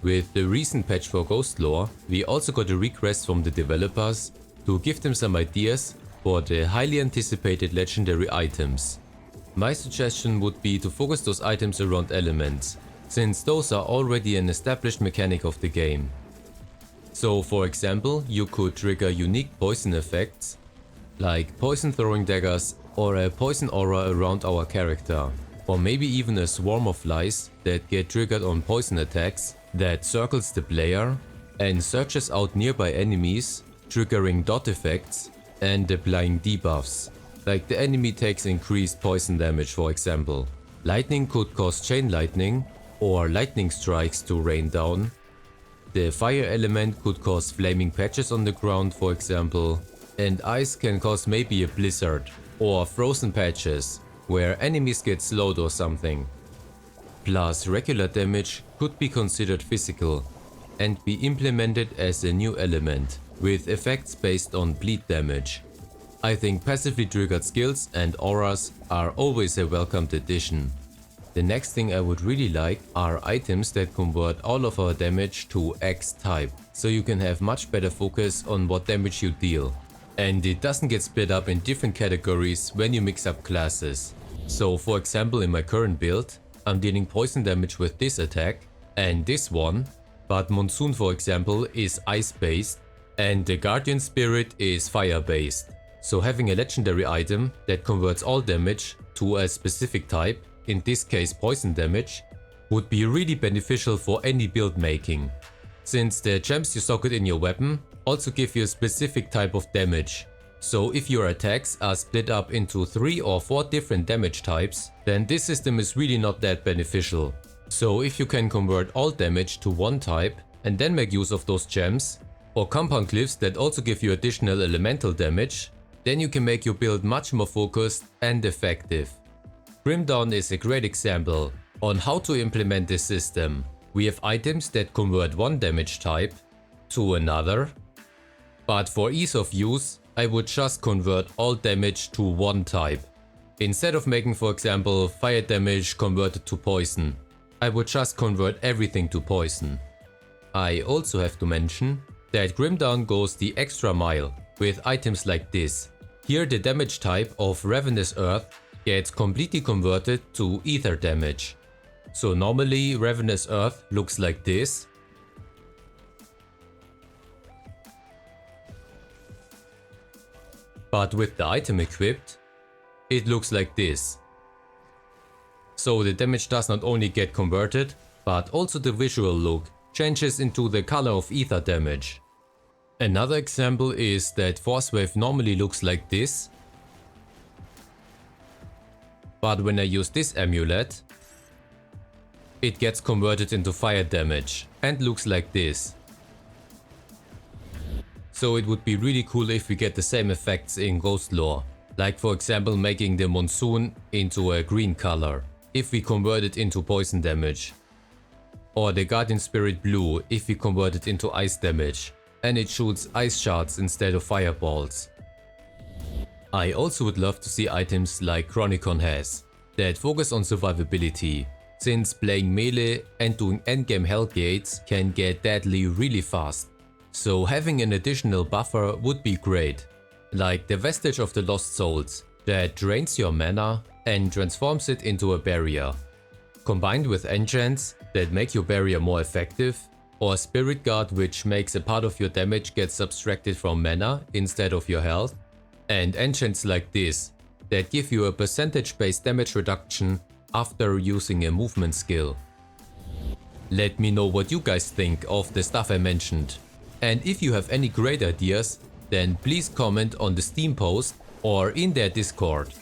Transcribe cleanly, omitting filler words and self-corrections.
With the recent patch for Ghostlore, we also got a request from the developers to give them some ideas for the highly anticipated legendary items. My suggestion would be to focus those items around elements, since those are already an established mechanic of the game. So for example, you could trigger unique poison effects, like poison throwing daggers or a poison aura around our character, or maybe even a swarm of flies that get triggered on poison attacks that circles the player and searches out nearby enemies, triggering dot effects and applying debuffs, like the enemy takes increased poison damage for example. Lightning could cause chain lightning or lightning strikes to rain down. The fire element could cause flaming patches on the ground for example, and ice can cause maybe a blizzard or frozen patches where enemies get slowed or something. Plus regular damage could be considered physical and be implemented as a new element with effects based on bleed damage. I think passively triggered skills and auras are always a welcomed addition. The next thing I would really like are items that convert all of our damage to X type, so you can have much better focus on what damage you deal. And it doesn't get split up in different categories when you mix up classes. So for example in my current build, I'm dealing poison damage with this attack and this one, but Monsoon for example is ice based and the Guardian Spirit is fire based. So having a legendary item that converts all damage to a specific type, in this case poison damage, would be really beneficial for any build making, since the gems you socket in your weapon also give you a specific type of damage. So if your attacks are split up into 3 or 4 different damage types, then this system is really not that beneficial. So if you can convert all damage to one type and then make use of those gems, or compound glyphs that also give you additional elemental damage, then you can make your build much more focused and effective. Grimdawn is a great example on how to implement this system. We have items that convert one damage type to another, but for ease of use, I would just convert all damage to one type. Instead of making for example fire damage converted to poison, I would just convert everything to poison. I also have to mention that Grimdawn goes the extra mile with items like this. Here the damage type of Ravenous Earth gets completely converted to ether damage. So normally Ravenous Earth looks like this. But with the item equipped, it looks like this. So the damage does not only get converted, but also the visual look changes into the color of ether damage. Another example is that Force Wave normally looks like this. But when I use this amulet, it gets converted into fire damage and looks like this. So it would be really cool if we get the same effects in Ghostlore, like for example making the Monsoon into a green color if we convert it into poison damage, or the Guardian Spirit blue if we convert it into ice damage and it shoots ice shards instead of fireballs. I also would love to see items like Chronicon has, that focus on survivability, since playing melee and doing endgame hellgates can get deadly really fast. So having an additional buffer would be great, like the Vestige of the Lost Souls that drains your mana and transforms it into a barrier, combined with enchants that make your barrier more effective, or Spirit Guard which makes a part of your damage get subtracted from mana instead of your health, and enchants like this that give you a percentage based damage reduction after using a movement skill. Let me know what you guys think of the stuff I mentioned, and if you have any great ideas, then please comment on the Steam post or in their Discord.